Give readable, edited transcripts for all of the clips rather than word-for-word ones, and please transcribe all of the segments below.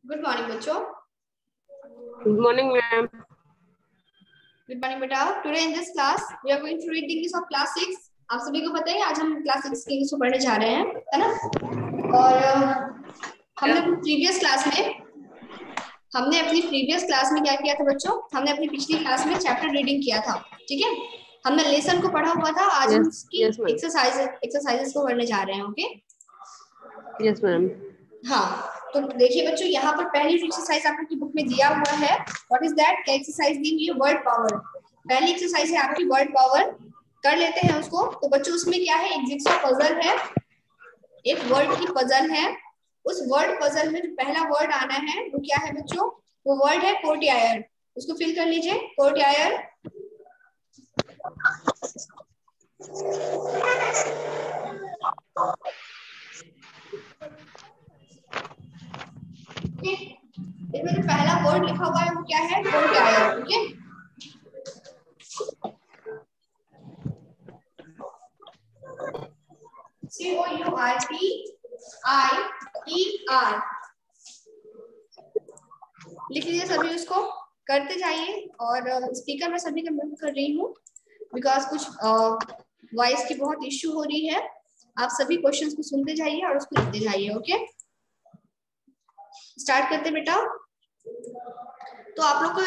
Good morning बच्चों। Good morning ma'am. Good morning बेटा। Today in this class we are going to read English of class 6। आप सभी को पता है आज हम क्लास 6 की इंग्लिश को पढ़ने जा रहे हैं, है ना। और हमने अपनी प्रीवियस क्लास में क्या किया था बच्चों? हमने अपनी पिछली क्लास में चैप्टर रीडिंग किया था, ठीक है। हमने लेसन को पढ़ा हुआ था। आज हम उसकी एक्सरसाइजेस को पढ़ने जा रहे हैं। Okay yes ma'am. हाँ, तो देखिए बच्चों, यहाँ पर पहली एक्सरसाइज आपकी बुक में दिया हुआ है। What is that? क्या एक्सरसाइज दी हुई है? Word power. पहली एक्सरसाइज है आपकी वर्ड पावर। कर लेते हैं उसको। तो बच्चों उसमें क्या है? एक जिक्सॉ पजल है, एक वर्ड की पजल है। उस वर्ड पजल में जो पहला वर्ड आना है वो क्या है बच्चों? वो वर्ड है कोर्टयायर। उसको फिल कर लीजिए, कोर्टयायर। इसमें जो पहला वर्ड लिखा हुआ है वो क्या है? कोर्टयायर। Okay, COURTIER। लिख लीजिए सभी, उसको करते जाइए। और स्पीकर में सभी का म्यूट कर रही हूँ बिकॉज कुछ वॉइस की बहुत इश्यू हो रही है। आप सभी क्वेश्चंस को सुनते जाइए और उसको लिखते जाइए। ओके, स्टार्ट करते बेटा। तो आप लोग को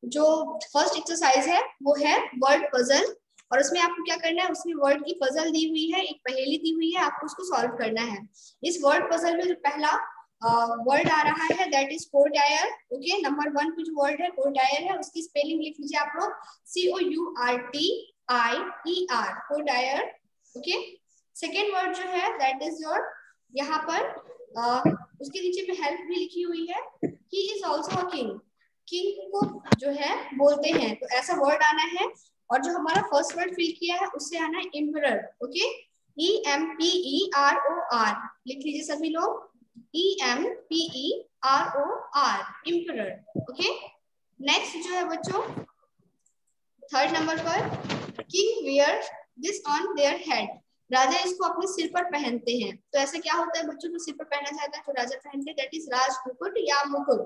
जो फर्स्ट एक्सरसाइज है वो है वर्ड पजल। और उसमें आपको क्या करना है? उसमें वर्ड की पजल दी हुई है, एक पहेली दी हुई है, आपको उसको सॉल्व करना है। इस वर्ड पजल में जो पहला वर्ड आ रहा है दैट इज कोर्टयायर। ओके, नंबर 1 पे जो वर्ड है कोर्टयायर है, उसकी स्पेलिंग लिख लीजिए आप लोग, COURTIER, कोर्टयायर। ओके, सेकेंड वर्ड जो है दैट इज योर, यहाँ पर उसके नीचे में हेल्प भी लिखी हुई है, he is also a king. King को जो है बोलते हैं, तो ऐसा वर्ड आना है। और जो हमारा फर्स्ट वर्ड फिल किया है उससे आना है एम्परर। ओके, EMPEROR लिख लीजिए सभी लोग, EMPEROR, एम्परर। ओके, नेक्स्ट जो है बच्चों थर्ड नंबर पर, king wear this on their head. राजा इसको अपने सिर पर पहनते हैं। तो ऐसे क्या होता है बच्चों, जो सिर पर पहना जाता है तो राजा पहनते हैं, दैट इज राज मुकुट या मुकुट।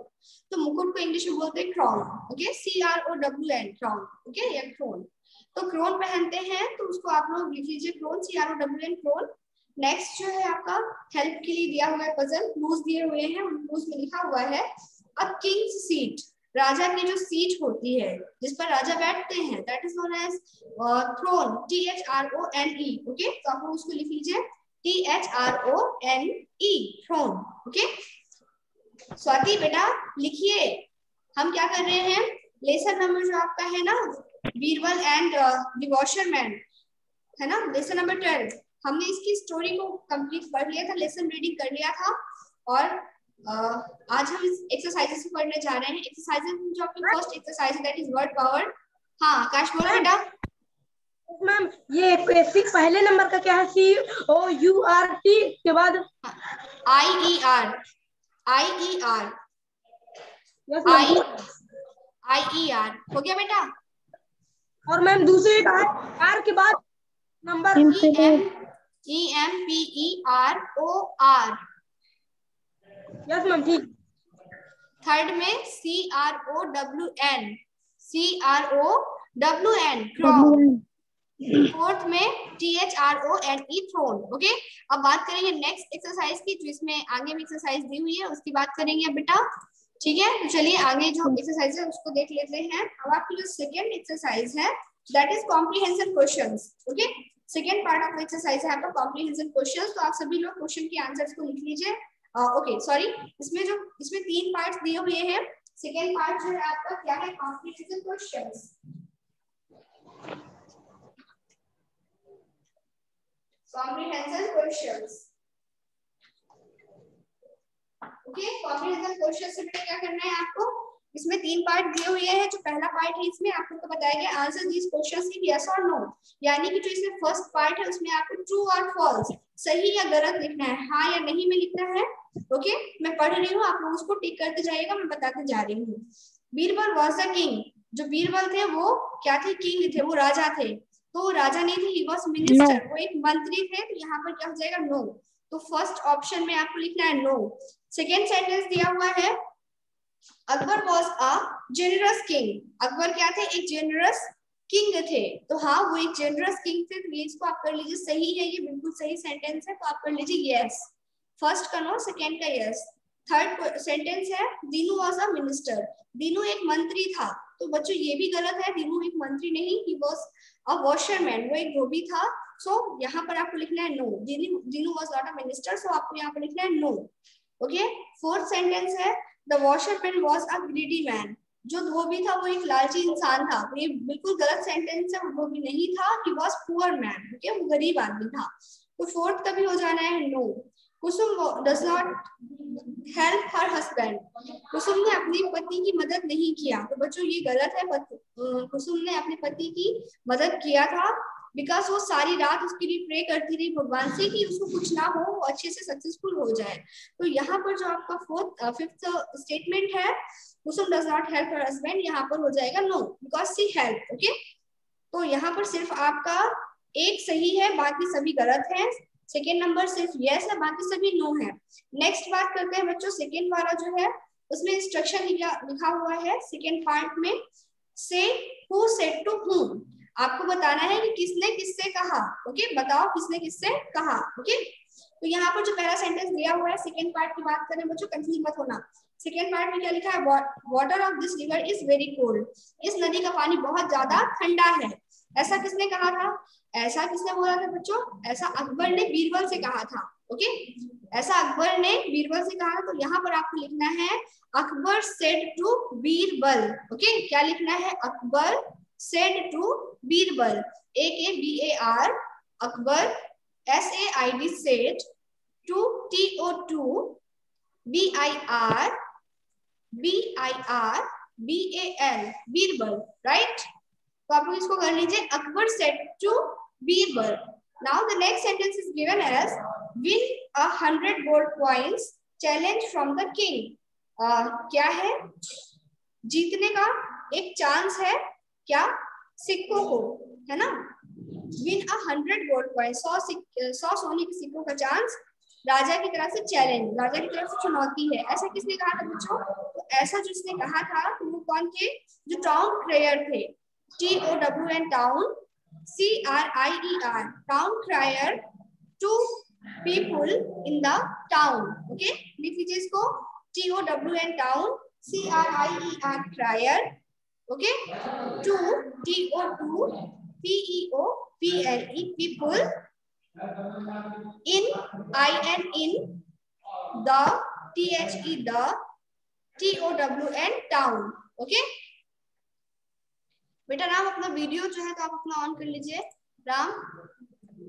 तो मुकुट को इंग्लिश में बोलते हैं crown. Okay, CROWN, crown. Okay, या क्रोन। तो क्रोन पहनते हैं, तो उसको आप लोग लिख लीजिए क्रोन, CROWN, क्रोन। नेक्स्ट जो है आपका हेल्प के लिए दिया हुआ है पजल, क्लूज दिए हुए हैं, उन क्लूज में लिखा हुआ है अ किंग्स सीट। राजा की जो सीट होती है जिस पर राजा बैठते हैं that is known as throne, THRONE। Okay, तो आप लोग उसको लिख लीजिए THRONE, थ्रोन। ओके, स्वाति बेटा लिखिए, हम क्या कर रहे हैं? लेसन नंबर जो आपका है ना, बीरबल एंड द वॉशरमैन, है ना, लेसन नंबर 12। हमने इसकी स्टोरी को कंप्लीट कर लिया था, लेसन रीडिंग कर लिया था। और आज हम इस एक्सरसाइजेस को करने जा रहे हैं। एक्सरसाइजेस में जो आपकी फर्स्ट एक्सरसाइज है दैट इज वर्ड पावर। हाँ आकाश बोल बेटा। मैम ये पहले नंबर का क्या है? COURT के बाद IER, हो गया बेटा। और मैम दूसरे का है R के बाद नंबर EMPEROR। यस मैम, ठीक। थर्ड में CROWN, क्राउन। फोर्थ में THRONE, थ्रोन। ओके, अब बात करेंगे नेक्स्ट एक्सरसाइज की, जो इसमें आगे में एक्सरसाइज दी हुई है उसकी बात करेंगे अब बेटा। ठीक है, तो चलिए आगे जो एक्सरसाइज है उसको देख लेते हैं। अब आपकी जो सेकेंड एक्सरसाइज है that is comprehension questions. Okay, second part of exercise है आपका कॉम्प्रिहेंशन क्वेश्चंस। तो आप सभी लोग क्वेश्चन के आंसर्स को लिख लीजिए। ओके सॉरी, इसमें 3 पार्ट्स दिए हुए हैं। सेकेंड पार्ट जो है आपका क्या है? Comprehension questions. Comprehension questions. Okay, comprehension questions से बेटा क्या करना है आपको? इसमें 3 पार्ट दिए हुए हैं। जो पहला पार्ट है इसमें आपको तो बताया गया answer this questions in yes और नो, यानी कि जो इसमें फर्स्ट पार्ट है उसमें आपको ट्रू और फॉल्स, सही या गलत लिखना है, हाँ या नहीं में लिखना है। ओके, मैं पढ़ रही हूँ, आप लोग उसको टिक करते जाइएगा, मैं बताते जा रही हूँ। Birbal was the king. जो बीरबल थे वो क्या थे? किंग थे, वो राजा थे। तो राजा नहीं थे, ही वाज मिनिस्टर, वो एक मंत्री थे। तो यहाँ पर क्या हो जाएगा? नो। तो फर्स्ट ऑप्शन में आपको लिखना है नो। सेकेंड सेंटेंस दिया हुआ है Akbar was a generous king. Akbar क्या थे? एक जेनरस किंग थे। तो हाँ, वो एक जेनरस किंग थे। तो ये इसको आप कर लीजिए, सही है, ये बिल्कुल सही सेंटेंस है, तो आप कर लीजिए यस। फर्स्ट का नो, सेकेंड का यस। थर्ड सेंटेंस है Dinu was a minister. Dinu एक मंत्री था। तो बच्चों ये भी गलत है, दीनू एक मंत्री नहीं, ही वॉज अ वॉशरमैन, वो एक धोबी था। सो यहाँ पर आपको लिखना है no, Dinu was not a minister, so आपको यहाँ पर लिखना है नो। ओके। फोर्थ सेंटेंस है the washerman was a greedy man. जो धोबी था वो एक लालची इंसान था। ये बिल्कुल गलत सेंटेंस है, वो धोबी नहीं था, he was poor man, okay, वो गरीब आदमी था। तो फोर्थ का भी हो जाना है no. Kusum does not help her husband. Kusum ने अपनी पति की मदद नहीं किया। तो बच्चों ये गलत है, कुसुम ने अपने पति की मदद किया था, बिकॉज वो सारी रात उसके लिए प्रे करती रही भगवान से कि उसको कुछ ना हो, वो अच्छे से सक्सेसफुल हो जाए। तो यहाँ पर जो आपका फिफ्थ स्टेटमेंट है, Kusum does not help her husband, यहाँ पर हो जाएगा no, because she help. Okay. तो यहाँ पर सिर्फ आपका एक सही है, बाकी सभी गलत है। सेकेंड नंबर सिर्फ यस है, बाकी सभी नो है। नेक्स्ट बात करते हैं बच्चों, सेकेंड वाला जो है उसमें इंस्ट्रक्शन लिखा हुआ है सेकेंड पार्ट में, से हु सेड टू हूम। आपको बताना है कि किसने किससे कहा। ओके, बताओ किसने किससे कहा। ओके, तो यहाँ पर जो पहला सेंटेंस दिया हुआ है, सेकेंड पार्ट की बात करें बच्चों, कंफ्यूज मत होना। सेकेंड पार्ट में क्या लिखा है? Water of this river is very cold. इस नदी का पानी बहुत ज्यादा ठंडा है। ऐसा किसने कहा था? ऐसा किसने बोला था बच्चों? ऐसा अकबर ने बीरबल से कहा था। ओके, ऐसा अकबर ने बीरबल से कहा था। तो यहाँ पर आपको लिखना है Akbar said to Birbal. Okay, क्या लिखना है? Akbar said to Birbal, AKBAR, Akbar, SAID said, to TO2 BIRBAL, Birbal, right. तो आप लोग इसको कर लीजिए, Akbar said to Birbal. Now the next sentence is given as win 100 gold coins challenge from the king. क्या है? जीतने का एक चांस है, क्या? सिक्कों को, है ना। विन 100 गोल्ड कॉइन्स, 100 सोने के सिक्कों का चांस, राजा की तरफ से चैलेंज, राजा की तरफ से चुनौती है। ऐसा किसने कहा था बच्चों? तो ऐसा जिसने कहा था वो कौन थे? जो टाउन क्रायर थे, TOWN, town, CRIER, town crier to people in the town. Okay, लिख लीजिए इसको, TOWN, town, CRIER, crier, okay, to TO2 PEOPLE, people, in in the the TOWN, town। Okay बेटा, राम अपना वीडियो जो है तो आप अपना ऑन कर लीजिए। राम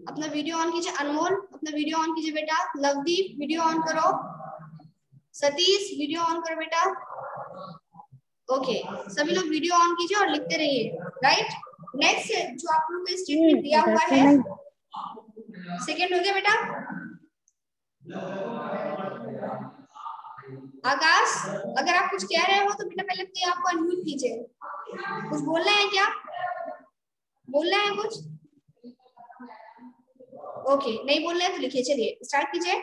अपना वीडियो ऑन कीजिए। अनमोल अपना वीडियो ऑन कीजिए बेटा। लवदीप वीडियो ऑन करो। सतीश वीडियो ऑन करो बेटा। ओके, सभी लोग वीडियो ऑन कीजिए और लिखते रहिए, राइट। नेक्स्ट जो आप लोगों को स्टेटमेंट दिया हुआ है, सेकेंड हो गया बेटा। आकाश, अगर आप कुछ कह रहे हो तो बेटा पहले अपने आप को अनम्यूट कीजिए। कुछ बोलना है क्या? बोलना है कुछ? ओके, नहीं बोल रहे तो लिखिए। चलिए स्टार्ट कीजिए।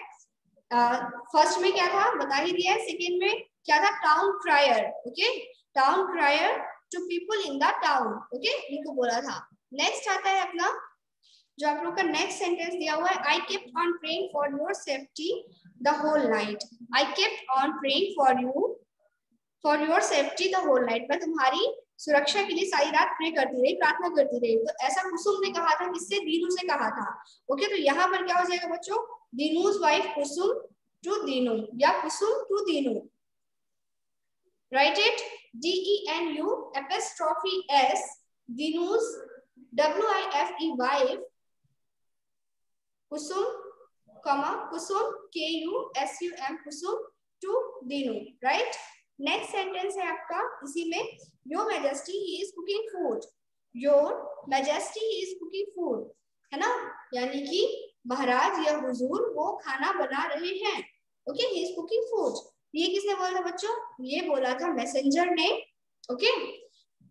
फर्स्ट में क्या था बता ही दिया है। सेकेंड में क्या था? Town crier. Okay, town crier to people in the town. Okay, इनको बोला था। नेक्स्ट आता है अपना जो आप लोग का नेक्स्ट सेंटेंस दिया हुआ है, I kept on praying for your safety the whole night. I kept on praying for your safety the whole night. मैं तुम्हारी सुरक्षा के लिए सारी रात प्रे करती रही, प्रार्थना करती रही। तो ऐसा कुसुम ने कहा था, किससे? दीनू से कहा था। ओके, तो यहाँ पर क्या हो जाएगा बच्चों? दीनूज वाइफ कुसुम टू दीनू, या Kusum to Dinu. Write it, DENU apostrophe S, Dinu's WIFE wife Kusum, Kusum KUSUM, Kusum to Dinu, right. Next sentence है आपका इसी में, your majesty he is cooking food. Your majesty he is cooking food, है ना, यानी कि महाराज या हुजूर वो खाना बना रहे हैं। Okay, he is cooking food. ये किसने बोला था बच्चों? ये बोला था मैसेंजर ने। Okay,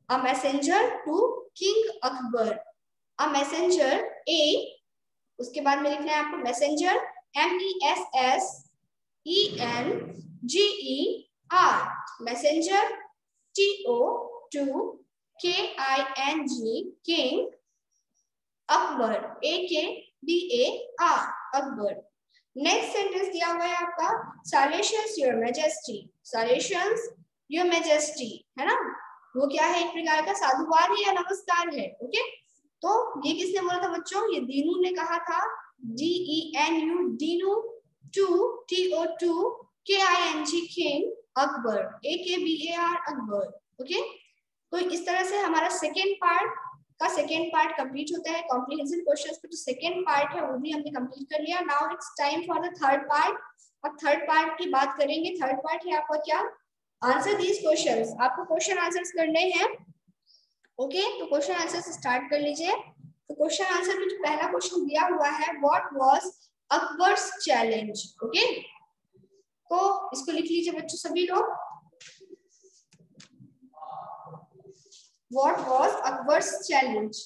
a messenger to king Akbar. A messenger a, उसके बाद में लिखना है आपको messenger MESSENGER, R. Messenger. TO2 KING king. Akbar AKBAR Akbar. Next sentence दिया हुआ है आपका salutations your majesty. Salutations your majesty है ना, वो क्या है, एक प्रकार का साधुवाद है या नमस्कार है. ओके, तो ये किसने बोला था बच्चों, ये दीनू ने कहा था. DENU Dinu. To TO2 KING king Akbar AKBAR Akbar. Okay, तो इस तरह से हमारा सेकेंड पार्ट कंप्लीट होता है. कॉम्प्रिहेंसिव क्वेश्चंस पे जो सेकेंड पार्ट है वो भी हमने कंप्लीट कर लिया. Now it's time for the third part. अब थर्ड पार्ट की बात करेंगे. थर्ड पार्ट है आपका क्या, आंसर दीज क्वेश्चंस. आपको क्वेश्चन आंसर्स करने हैं. ओके, तो क्वेश्चन आंसर्स स्टार्ट कर लीजिए. तो क्वेश्चन आंसर में जो पहला क्वेश्चन दिया हुआ है, what was Akbar's challenge. Okay, तो इसको लिख लीजिए बच्चों सभी लोग. What was Akbar's challenge?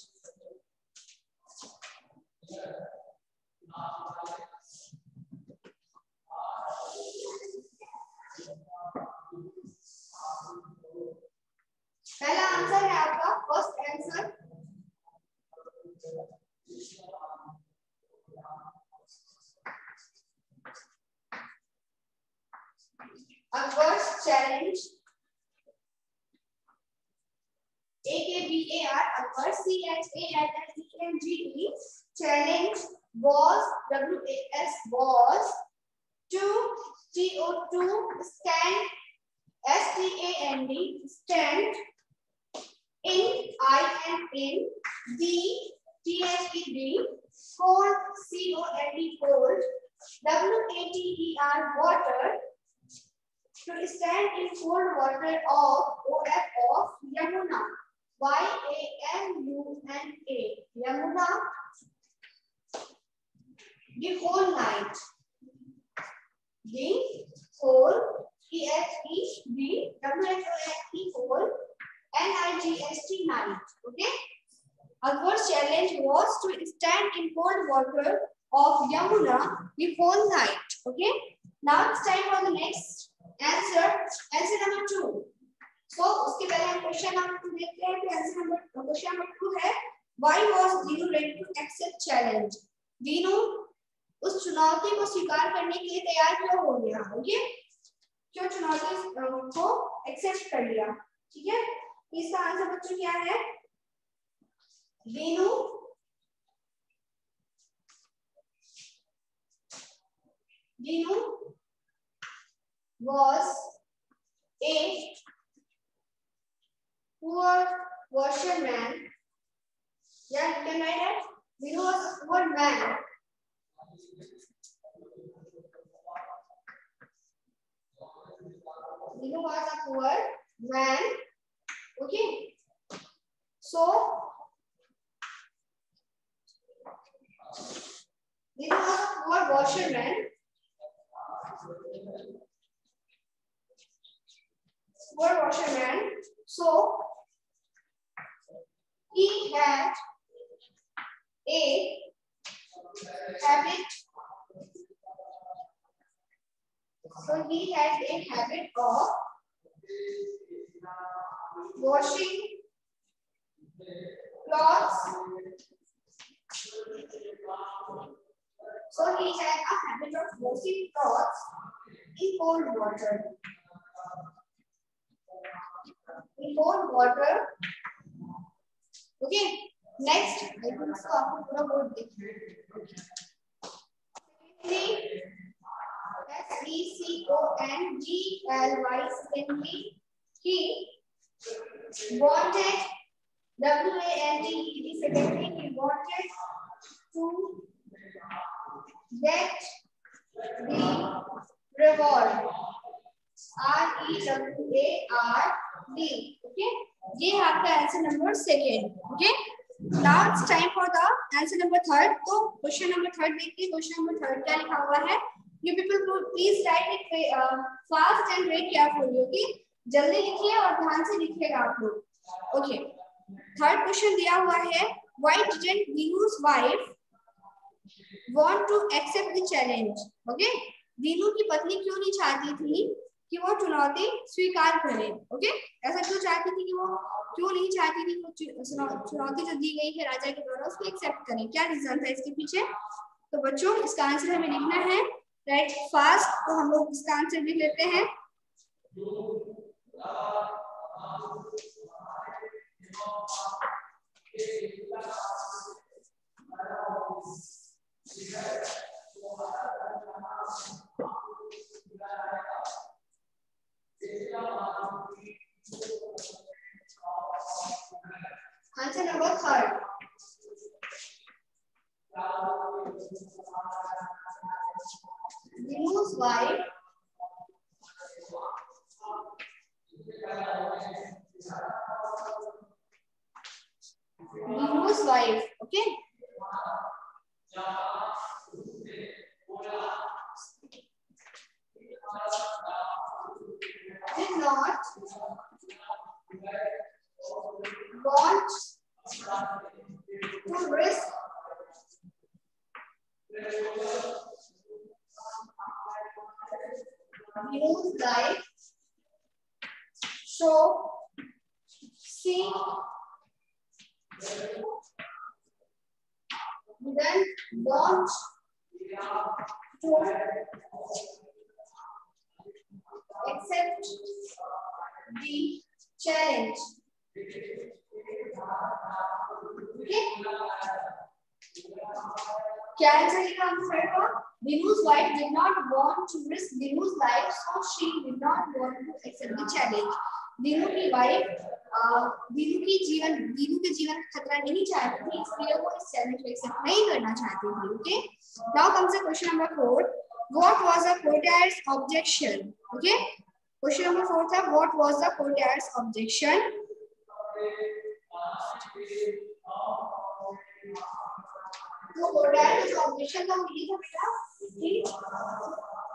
पहला आंसर है आपका, first answer Akbar's challenge. AKBAR Akbar CHALLENGE challenge was WAS was to TO2 stand STAND stand in I and in D THED cold COLD cold WATER water to stand in cold water of OF of Yamuna. YAMUNA Yamuna the whole night. The whole THED WHOLE whole NIGST night. Okay. Akbar's challenge was to stand in cold water of Yamuna the whole night. Okay. Now it's time for the next answer. Answer number 2. So उसके पहले हम question number 2 देखते हैं. तो answer number question number 2 है, why was Dinu ready to accept challenge? Dinu उस चुनौती को स्वीकार करने के लिए तैयार क्यों हो गया. ओके, क्यों चुनौती को एक्सेप्ट कर लिया. ठीक है, इसका आंसर बच्चों क्या है, Dinu was a poor washerman. Yeah, you can write it. Dinu was a poor man. Dinu was a poor man. Okay. So Dinu was a poor washerman. Poor washerman. So he had a habit. So he had a habit of washing clothes. So he had a habit of washing clothes in cold water. In cold water. Okay. Next, I think so आपको पूरा board देखना है. SECONGLY he wanted WANTED secondly he wanted to get the reward. REWARD. Okay, ये है आपका answer number second. Okay, now it's time for the answer number third. तो question number third देखिए. Question number third क्या लिखा हुआ है, you people please right it fast and very carefully. Okay, जल्दी लिखिए और ध्यान से लिखिएगा आप लोग. ओके, थर्ड क्वेश्चन दिया हुआ है, why didn't Dinu's wife want to accept the challenge. Okay, Dinu की पत्नी क्यों नहीं चाहती थी कि कि वो चुनौती स्वीकार करे। ओके, ऐसा क्यों चाहती थी कि वो, क्यों नहीं चाहती थी वो चुनौती जो दी गई है राजा के द्वारा उसको एक्सेप्ट करें? क्या रीजन था इसके पीछे? तो बच्चों इसका आंसर हमें लिखना है राइट फास्ट। तो हम लोग इसका आंसर लिख लेते हैं। Answer number third, Dinu's wife okay, did not want to risk Dinu's life, so she didn't want to accept the challenge. Okay? क्या आंसर लिखा हमने का? Dinu's wife did not want to risk Dinu's life, so she did not want to accept the challenge. Dinu की wife Dinu के जीवन का खतरा नहीं चाहती थी, इसलिए वो इस चैलेंज को एक्सेप्ट नहीं करना चाहती थी। Okay, now comes the question number 4, what was the courtier's objection? Okay, question number 4 था what was the courtier's objection? तो कोर्टियर का जो ऑब्जेक्शन था वो ये था बेटा कि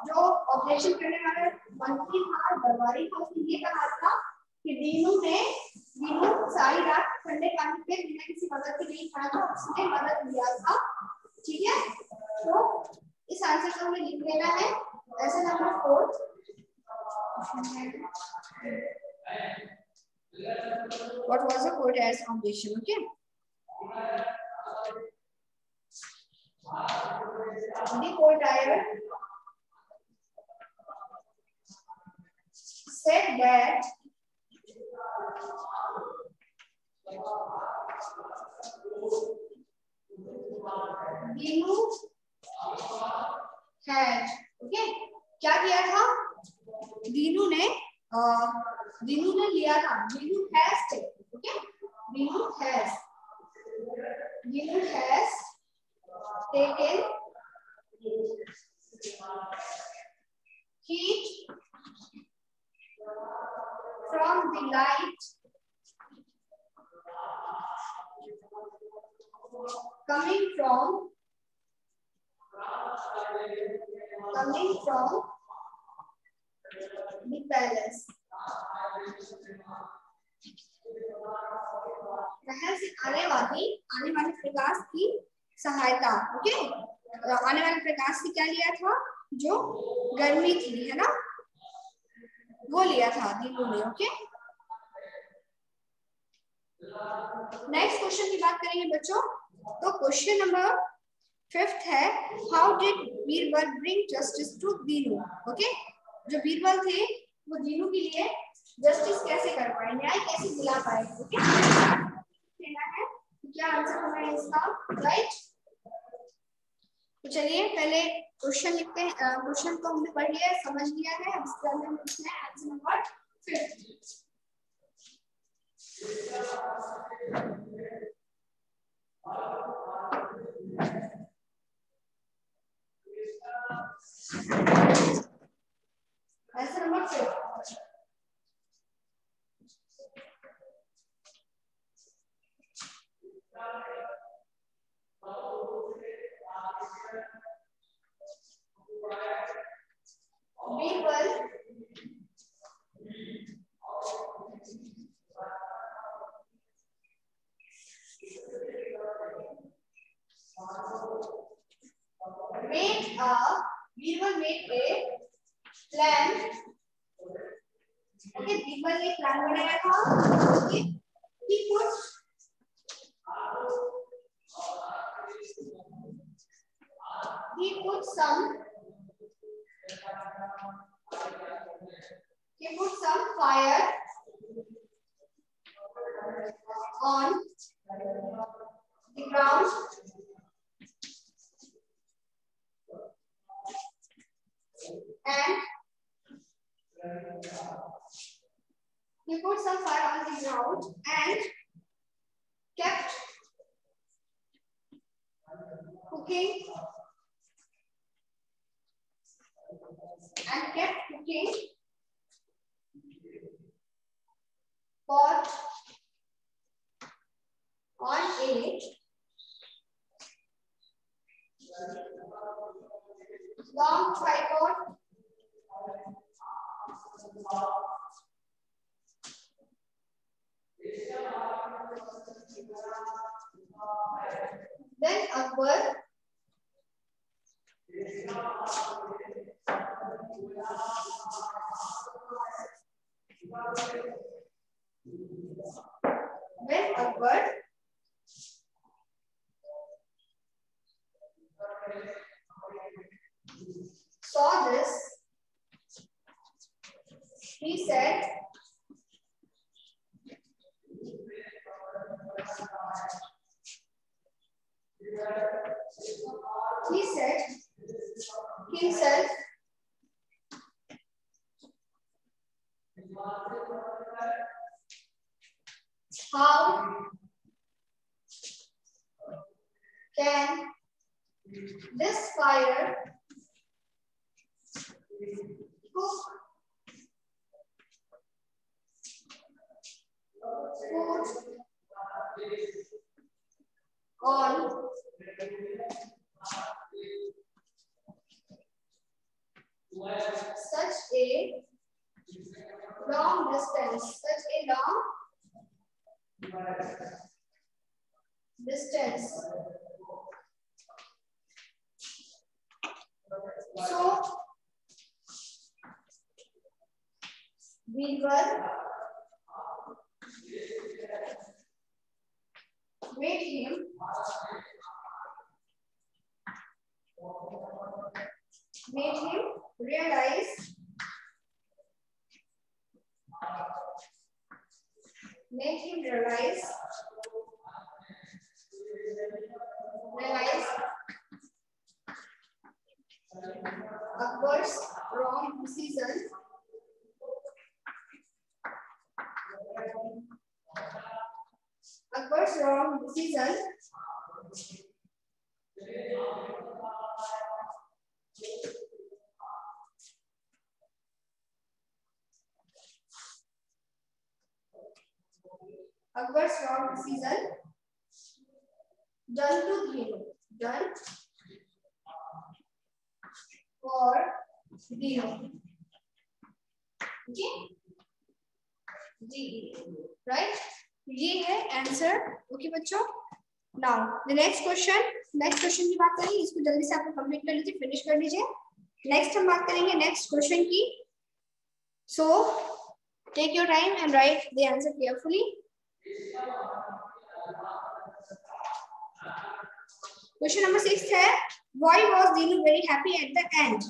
जो ऑब्जेक्शन करने वाला मंत्री था, दरबारी था, उसने ये कहा था कि दीनू सारी रात ठंडे पानी पे बिना किसी मदद के नहीं खड़ा था, उसने मदद लिया था। ठीक है, तो इस आंसर को हमें लिख लेना है ऐसे number 4। What was the courtier's objection? Okay. The courtier said that Dinu had, okay, क्या किया था? दीनू ने लिया था, Dinu has taken, okay, Dinu has taken heat from the light coming from the palace। महल से आने वाले प्रकाश की सहायता। ओके, आने वाले प्रकाश से क्या लिया था? जो गर्मी थी, है ना, वो लिया था दीनू ने। ओके, नेक्स्ट क्वेश्चन की बात करेंगे बच्चों। तो क्वेश्चन नंबर 5 है how did Birbal bring justice to Dinu? Okay, जो बीरबल थे वो दीनू के लिए जस्टिस कैसे कर पाए, न्याय कैसे दिला पाए? ओके, लेना है क्या आंसर होना है इसका? राइट, तो चलिए पहले क्वेश्चन लिखते हैं। क्वेश्चन को हमने पढ़ लिया है, समझ लिया है, अब इसके अंदर हम लिखना है answer number 5। Answer number 5, Birbal made a plan Okay, Birbal ने प्लान बनाया था. Okay, he put some fire on the ground and he put some fire on the ground and kept cooking pot on a long tripod then Akbar saw this, he said, himself, how can this fire cook food on such a long distance, So, Birbal made him realize Akbar's wrong decision. Done to Dhinu. Done for Dhinu. Okay? Ji, right? ये है answer. Okay बच्चों. Now the next question की बात करेंगे. इसको जल्दी से आप कंप्लीट कर लीजिए, फिनिश कर लीजिए. नेक्स्ट हम बात करेंगे नेक्स्ट क्वेश्चन की. So take your time and write the answer carefully. Question number 6 है, why was Dinu very happy at the end?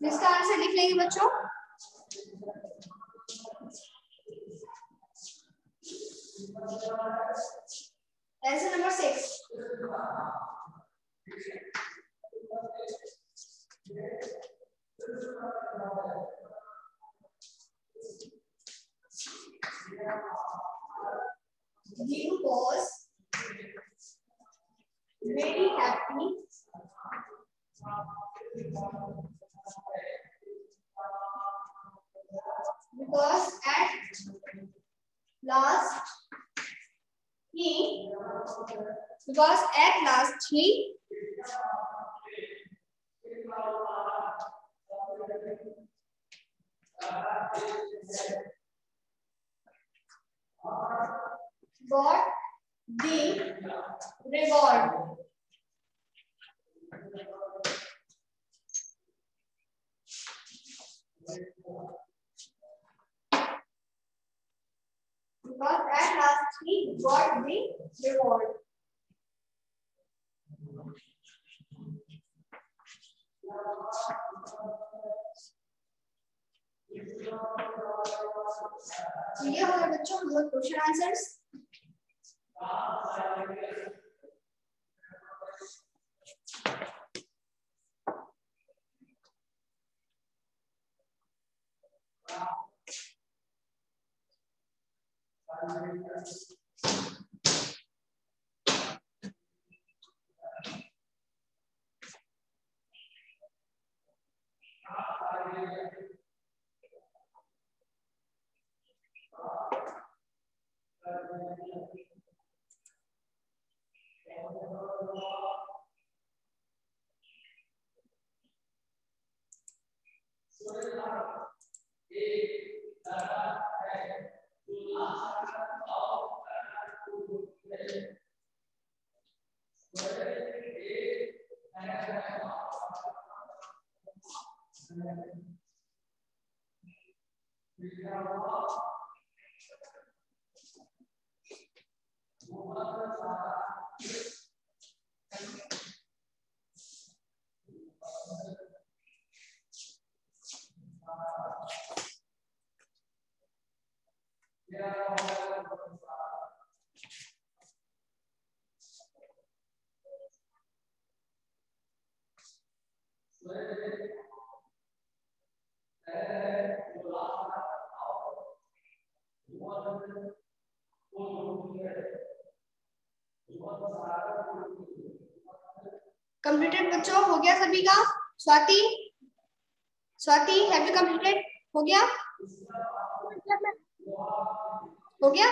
इसका आंसर लिख लेंगे बच्चों. Answer number 6. Dinu was very happy because at last he got the reward. he got the reward. तो ये हो गया बच्चों हम लोग क्वेश्चन आंसर्स। कंप्लीटेड बच्चों, हो गया सभी का? Swati, Swati have you completed? हो गया? हो गया?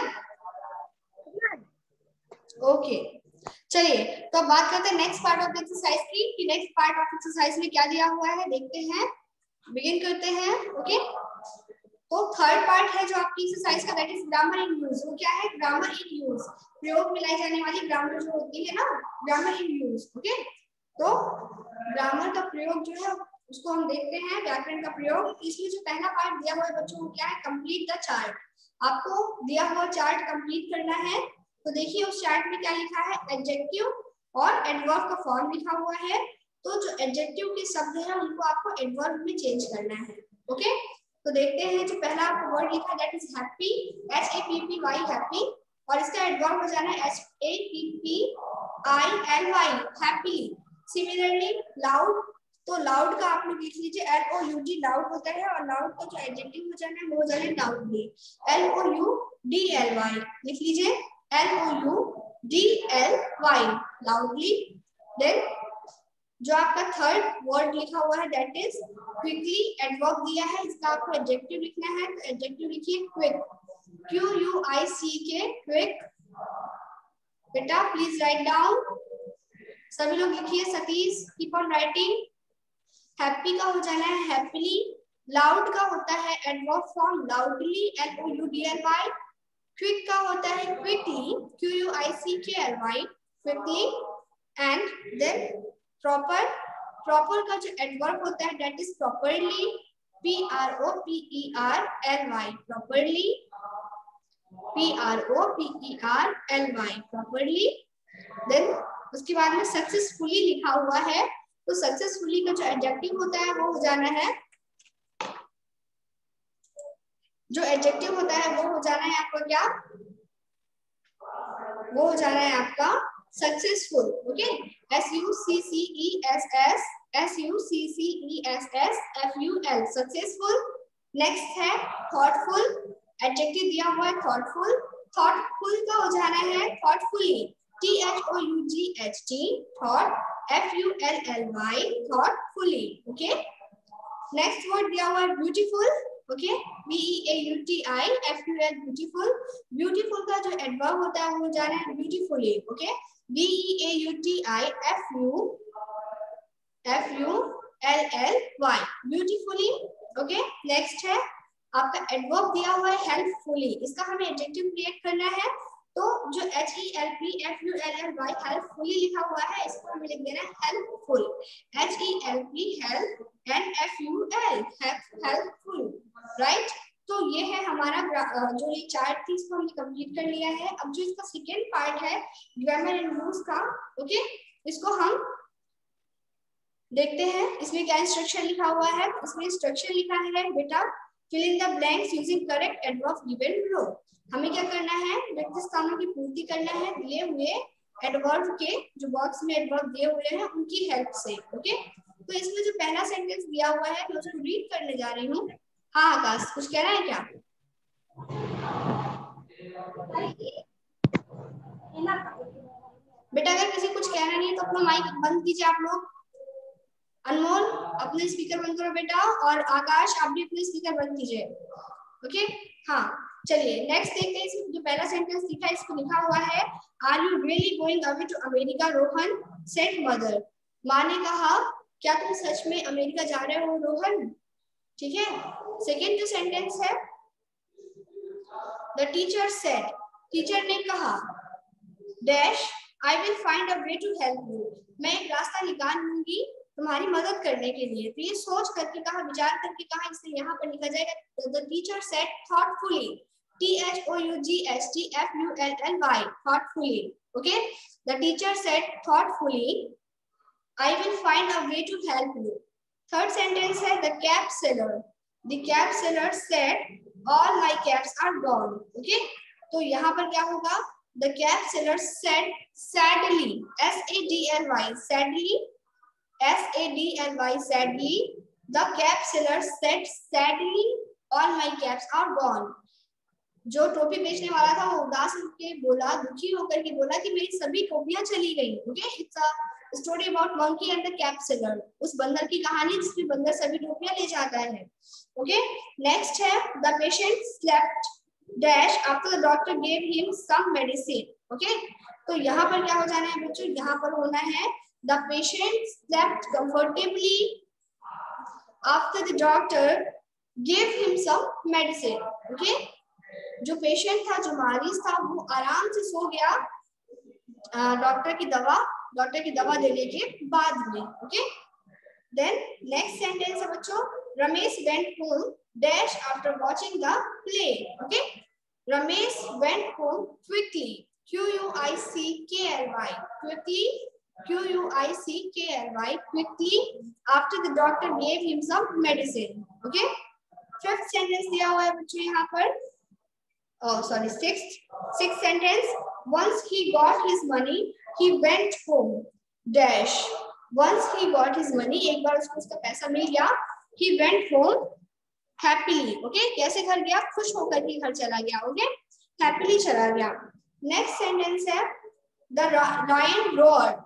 ओके, चलिए तो अब बात करते हैं नेक्स्ट पार्ट ऑफ एक्सरसाइज की कि नेक्स्ट पार्ट ऑफ एक्सरसाइज में क्या दिया हुआ है, देखते हैं, बिगिन करते हैं। ओके, तो थर्ड पार्ट है जो आपकी एक्सरसाइज का, that is grammar in use. वो क्या है? ग्रामर इन यूज, प्रयोग में लाई जाने वाली ग्रामर जो होती है ना, ग्रामर इन यूज। ओके, तो ग्रामर का प्रयोग जो है उसको हम देखते हैं, व्याकरण का प्रयोग। इसमें जो पहला पार्ट दिया हुआ है बच्चों वो क्या है? Complete the chart. आपको दिया हुआ चार्ट कंप्लीट करना है। तो देखिए उस चार्ट में क्या लिखा है? एडजेक्टिव और एडवर्ब का फॉर्म लिखा हुआ है। तो जो एडजेक्टिव के शब्द हैं उनको आपको एडवर्ब में चेंज करना है। ओके, तो देखते हैं जो पहला आपको वर्ड लिखा है that is happy, HAPPY happy, और इसका एडवर्ब हो जाना है HAPPILY हैप्पीली। सिमिलरली लाउड, तो लाउड का आप लोग लिख लीजिए LOUD, लाउड होता है, और लाउड का जो एडजेक्टिव हो जाना है वो हो जाना है लाउडली, LOUDLY लिख लीजिए, LOUDLY लाउडली। देन जो आपका थर्ड वर्ड लिखा हुआ है दैट इज क्विकली, एडवर्ब दिया है, इसका आपको एडजेक्टिव लिखना है। तो एडजेक्टिव लिखिए क्विक, QUICK क्विक। बेटा प्लीज राइट डाउन, सभी लोग लिखिए। Satish keep on writing. Happy का हो जाना है हैप्पीली, लाउड का होता है adverb form loudly, LOUDLY। Quick का होता है quickly, QUICKLY quickly. And then proper, proper का जो एडवर्ब होता है that is properly, PROPERLY properly, PROPERLY properly. Then उसके बाद में सक्सेसफुली लिखा हुआ है, तो सक्सेसफुली का जो एडजेक्टिव होता है वो हो जाना है, जो एडजेक्टिव होता है वो हो जाना है आपका क्या? वो हो जाना है आपका successful. Okay, SUCCESS successful. Next है थॉटफुल, एडजेक्टिव दिया हुआ है थॉटफुल, थॉटफुल का हो जाना है thoughtfully, THOUGHT thought, FULLY thoughtfully. Okay, next word दिया हुआ है beautiful. Okay, BEAUTIFUL beautiful. Beautiful का जो एडवर्ब होता है वो हो जाना है beautifully. Okay, BEAUTIFULLY beautifully. Okay, next है आपका एडवर्ब दिया हुआ है हेल्पफुली, इसका हमें एडजेक्टिव क्रिएट करना है। तो जो HELPFULLY हेल्पफुली लिखा हुआ है इसको हमें लिख देना है helpful, HELP help and FUL helpful, right. तो ये है हमारा जो ये चार्ट थी इसको हमने कंप्लीट कर लिया है। अब जो इसका सेकेंड पार्ट है ग्रामर एंड रूल्स का, ओके, इसको हम देखते हैं। इसमें क्या इंस्ट्रक्शन लिखा हुआ है? इसमें इंस्ट्रक्शन लिखा है बेटा fill in the blanks using correct adverb given below. हमें क्या करना है? रिक्त स्थानों की पूर्ति करना है दिए हुए एडवर्ब के, जो बॉक्स में एडवर्ब दिए हुए हैं उनकी हेल्प से। ओके, तो इसमें जो पहला सेंटेंस दिया हुआ है मैं उसको रीड करने जा रही हूँ। हाँ आकाश, कुछ कहना है क्या? बेटा अगर किसी कुछ कहना नहीं है तो अपना माइक बंद कीजिए आप लोग। अनमोल अपने स्पीकर बंद करो बेटा, और आकाश आप भी अपने स्पीकर बंद कीजिए। ओके, हाँ चलिए नेक्स्ट देखते हैं। इसमें जो पहला सेंटेंस लिखा है इसको लिखा हुआ है are you really going away to America Rohan said mother. माँ ने कहा क्या तुम सच में अमेरिका जा रहे हो रोहन? ठीक है। सेकेंड जो सेंटेंस है द टीचर सेड, टीचर ने कहा dash I will find a way to help you, मैं एक रास्ता निकाल लूंगी तुम्हारी मदद करने के लिए। तो ये सोच करके कहा, विचार करके कहा, इसलिए यहाँ पर लिखा जाएगा the teacher said thoughtfully, THOUGHTFULLY, thoughtfully. Okay, the teacher said thoughtfully I will find a way to help you. Third sentence है the cap seller, the cap seller said all my caps are gone. Okay, तो यहाँ पर क्या होगा? The cap seller said sadly, SADLY, sadly, SADLY, sadly, the cap seller said sadly all my caps are gone. जो टोपी बेचने वाला था वो उदास होकर बोला, दुखी होकर के बोला कि मेरी सभी टोपियां चली गई। Okay, it's a story about monkey and the cap seller, उस बंदर की कहानी जिसमें बंदर सभी टोपियां ले जाता है। ओके, नेक्स्ट है the patient slept dash after the doctor gave him some medicine. Okay, तो यहाँ पर क्या हो जाना है बच्चों? यहाँ पर होना है the patient slept comfortably after the doctor gave him some medicine. Okay, जो पेशेंट था, जो मरीज था, वो आराम से सो गया डॉक्टर की दवा देने के बाद में। ओके, देन नेक्स्ट सेंटेंस है बच्चों Ramesh went home dash after watching the play. Okay, Ramesh went home quickly, QUICKLY, quickly, QUICKLY, quickly after the doctor gave him some medicine. Okay, fifth sentence दिया हुआ है बच्चों यहाँ पर, sixth sentence once he got his money he went home dash, once he got his money, एक बार उसको उसका पैसा मिल गया, he went home happily. okay, कैसे घर गया? खुश होकर के घर चला गया। ओके, happily चला गया। नेक्स्ट सेंटेंस है the lion roared,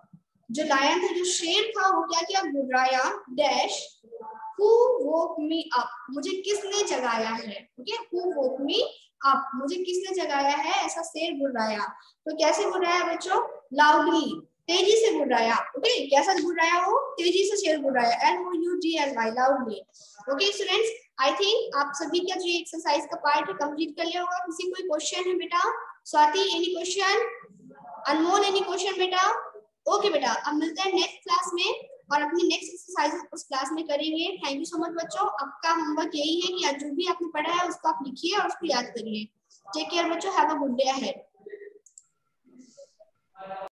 जो लायन था, जो शेर था, वो क्या किया? गुर्राया dash who woke me up, मुझे किसने जगाया है? Okay, who woke me up, मुझे किसने जगाया है? ऐसा शेर गुर्राया। तो कैसे गुर्राया बच्चों? लाउडली, तेजी से गुर्राया। ओके, कैसा गुर्राया? वो तेजी से शेर गुर्राया, LOUDLY, loudly. Okay students, I think आप सभी का जो एक्सरसाइज का पार्ट है कंप्लीट कर लिया होगा। किसी कोई क्वेश्चन है बेटा? Swati any question? Anmol any question बेटा? ओके बेटा, अब मिलते हैं नेक्स्ट क्लास में और अपनी नेक्स्ट एक्सरसाइज उस क्लास में करेंगे। थैंक यू सो मच बच्चों। आपका होमवर्क यही है कि आज जो भी आपने पढ़ा है उसको आप लिखिए और उसको याद करिए। टेक केयर बच्चों, have a good day ahead.